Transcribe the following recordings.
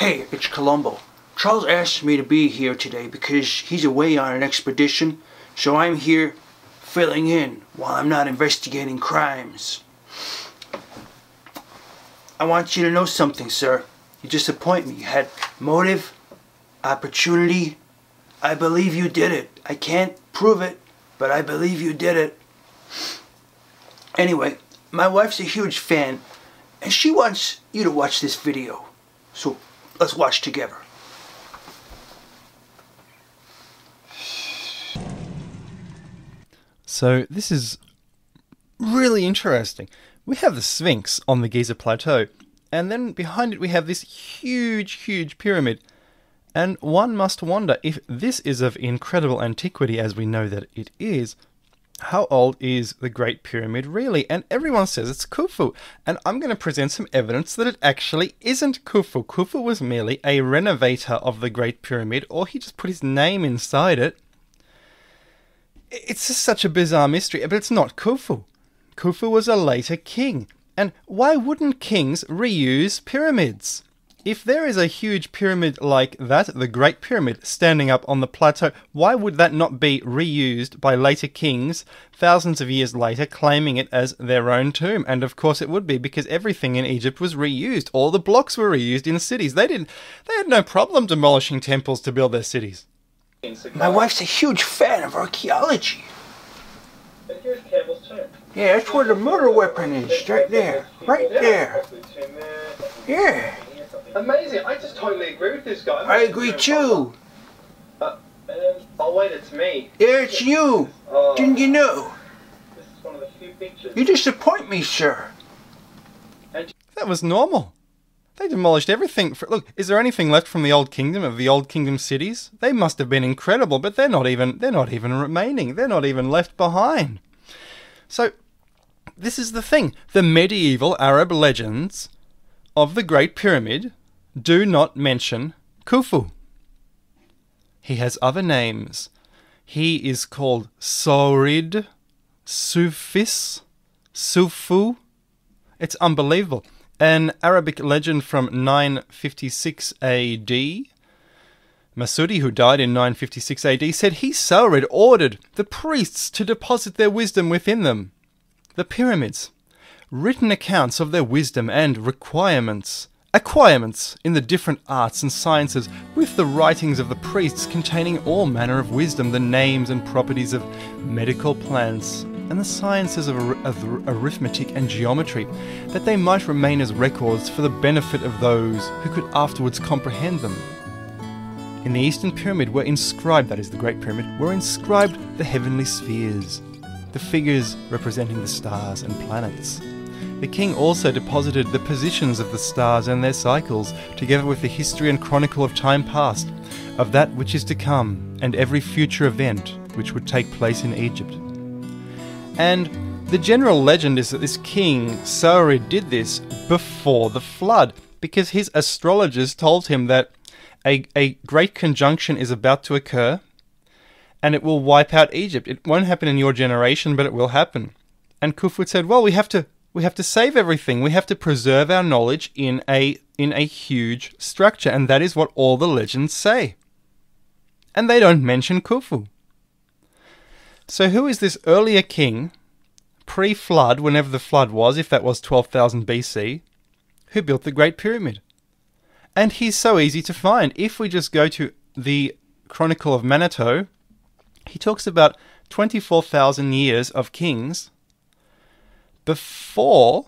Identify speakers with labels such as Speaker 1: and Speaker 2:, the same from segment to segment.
Speaker 1: Hey, it's Columbo. Charles asked me to be here today because he's away on an expedition, so I'm here filling in while I'm not investigating crimes. I want you to know something, sir. You disappoint me. You had motive, opportunity. I believe you did it. I can't prove it, but I believe you did it. Anyway, my wife's a huge fan, and she wants you to watch this video. So let's watch together.
Speaker 2: So this is really interesting. We have the Sphinx on the Giza Plateau, and then behind it we have this huge pyramid. And one must wonder, if this is of incredible antiquity as we know that it is, how old is the Great Pyramid really? And everyone says it's Khufu, and I'm going to present some evidence that it actually isn't Khufu. Khufu was merely a renovator of the Great Pyramid, or he just put his name inside it. It's just such a bizarre mystery, but it's not Khufu. Khufu was a later king, and why wouldn't kings reuse pyramids? If there is a huge pyramid like that, the Great Pyramid, standing up on the plateau, why would that not be reused by later kings thousands of years later, claiming it as their own tomb? And of course it would be, because everything in Egypt was reused. All the blocks were reused in cities. They had no problem demolishing temples to build their cities.
Speaker 1: My wife's a huge fan of archaeology. Yeah, that's where the murder weapon is, right there. Right there. Yeah.
Speaker 3: Amazing, I just totally agree with this guy.
Speaker 1: I agree too.
Speaker 3: Oh wait, it's me.
Speaker 1: Yeah, it's you. Didn't you know?
Speaker 3: This is one of the few pictures.
Speaker 1: You disappoint me, sir.
Speaker 2: That was normal. They demolished everything. Look, is there anything left from the Old Kingdom, of the Old Kingdom cities? They must have been incredible, but they're not even remaining. They're not even left behind. So, this is the thing. The medieval Arab legends of the Great Pyramid do not mention Khufu. He has other names. He is called Saurid, Sophis, Khufu. It's unbelievable. An Arabic legend from 956 AD, Masudi, who died in 956 AD, said he, Saurid, ordered the priests to deposit their wisdom within them. The pyramids, written accounts of their wisdom and acquirements in the different arts and sciences, with the writings of the priests containing all manner of wisdom, the names and properties of medical plants, and the sciences of arithmetic and geometry, that they might remain as records for the benefit of those who could afterwards comprehend them. In the Eastern Pyramid were inscribed, that is the Great Pyramid, were inscribed the heavenly spheres, the figures representing the stars and planets. The king also deposited the positions of the stars and their cycles, together with the history and chronicle of time past, of that which is to come, and every future event which would take place in Egypt. And the general legend is that this king, Saurid, did this before the flood, because his astrologers told him that a great conjunction is about to occur, and it will wipe out Egypt. It won't happen in your generation, but it will happen. And Khufu said, well, we have to save everything. We have to preserve our knowledge in a huge structure, and that is what all the legends say. And they don't mention Khufu. So who is this earlier king, pre-flood, whenever the flood was, if that was 12,000 BC, who built the Great Pyramid? And he's so easy to find. If we just go to the Chronicle of Manetho, he talks about 24,000 years of kings before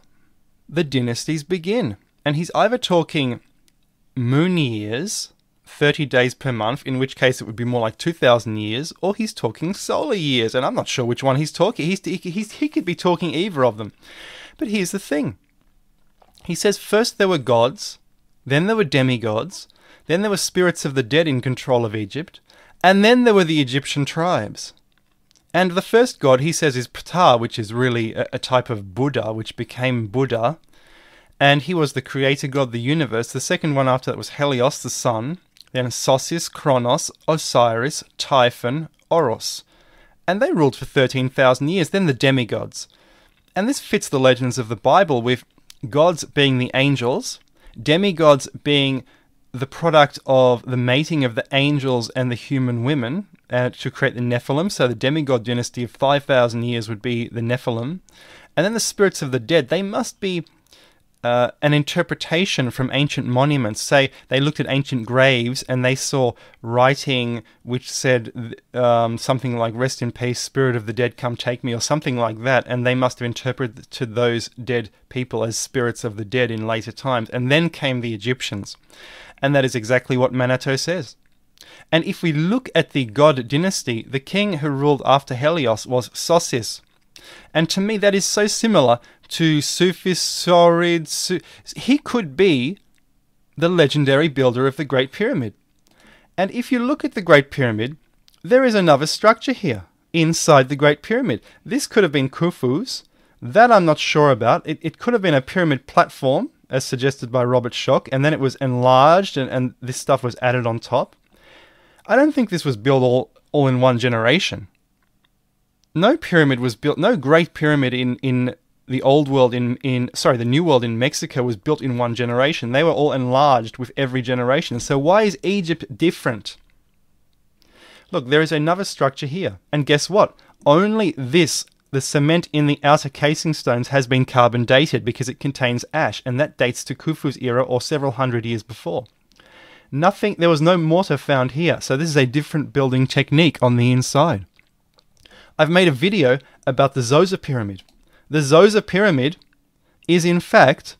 Speaker 2: the dynasties begin. And he's either talking moon years, 30 days per month, in which case it would be more like 2,000 years, or he's talking solar years, and I'm not sure which one he's talking. He could be talking either of them. But here's the thing. He says first there were gods, then there were demi-gods, then there were spirits of the dead in control of Egypt, and then there were the Egyptian tribes. And the first god, he says, is Ptah, which is really a type of Buddha, which became Buddha, and he was the creator god of the universe. The second one after that was Helios, the sun, then Sophis, Kronos, Osiris, Typhon, Oros. And they ruled for 13,000 years. Then the demigods. And this fits the legends of the Bible, with gods being the angels, demigods being the product of the mating of the angels and the human women to create the Nephilim. So the demigod dynasty of 5,000 years would be the Nephilim. And then the spirits of the dead, they must be an interpretation from ancient monuments. Say they looked at ancient graves and they saw writing which said something like, "Rest in peace, spirit of the dead, come take me," or something like that, and they must have interpreted to those dead people as spirits of the dead in later times. And then came the Egyptians. And that is exactly what Manetho says. And if we look at the god dynasty, the king who ruled after Helios was Sophis. And to me that is so similar to Sophis, Saurid. He could be the legendary builder of the Great Pyramid. And if you look at the Great Pyramid, there is another structure here inside the Great Pyramid. This could have been Khufu's. That I'm not sure about. It could have been a pyramid platform, as suggested by Robert Schoch, and then it was enlarged and this stuff was added on top. I don't think this was built all in one generation. No pyramid was built, no great pyramid in the old world, the new world in Mexico was built in one generation. They were all enlarged with every generation. So why is Egypt different? Look, there is another structure here. And guess what? Only this, the cement in the outer casing stones, has been carbon dated because it contains ash, and that dates to Khufu's era or several hundred years before. There was no mortar found here, so this is a different building technique on the inside. I've made a video about the Zoser Pyramid. The Zoser Pyramid is in fact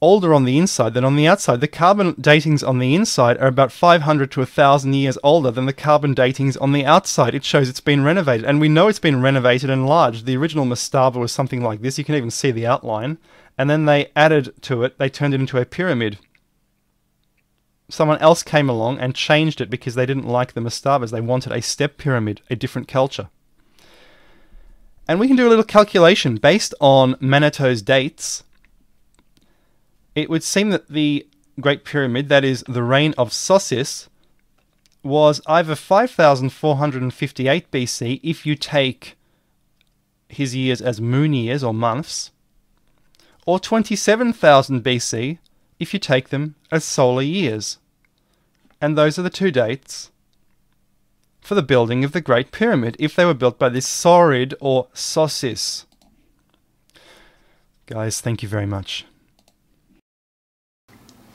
Speaker 2: older on the inside than on the outside. The carbon datings on the inside are about 500 to 1,000 years older than the carbon datings on the outside. It shows it's been renovated, and we know it's been renovated and enlarged. The original mastaba was something like this. You can even see the outline. And then they added to it, they turned it into a pyramid. Someone else came along and changed it because they didn't like the mastabas. They wanted a step pyramid, a different culture. And we can do a little calculation based on Manetho's dates. It would seem that the Great Pyramid, that is the reign of Sophis, was either 5,458 BC if you take his years as moon years or months, or 27,000 BC if you take them as solar years. And those are the two dates for the building of the Great Pyramid, if they were built by this Saurid or Sophis. Guys, thank you very much.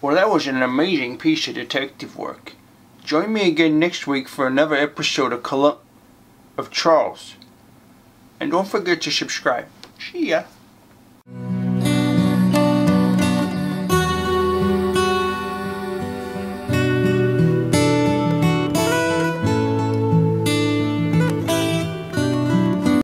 Speaker 1: Well, that was an amazing piece of detective work. Join me again next week for another episode of Charles. And don't forget to subscribe. See ya.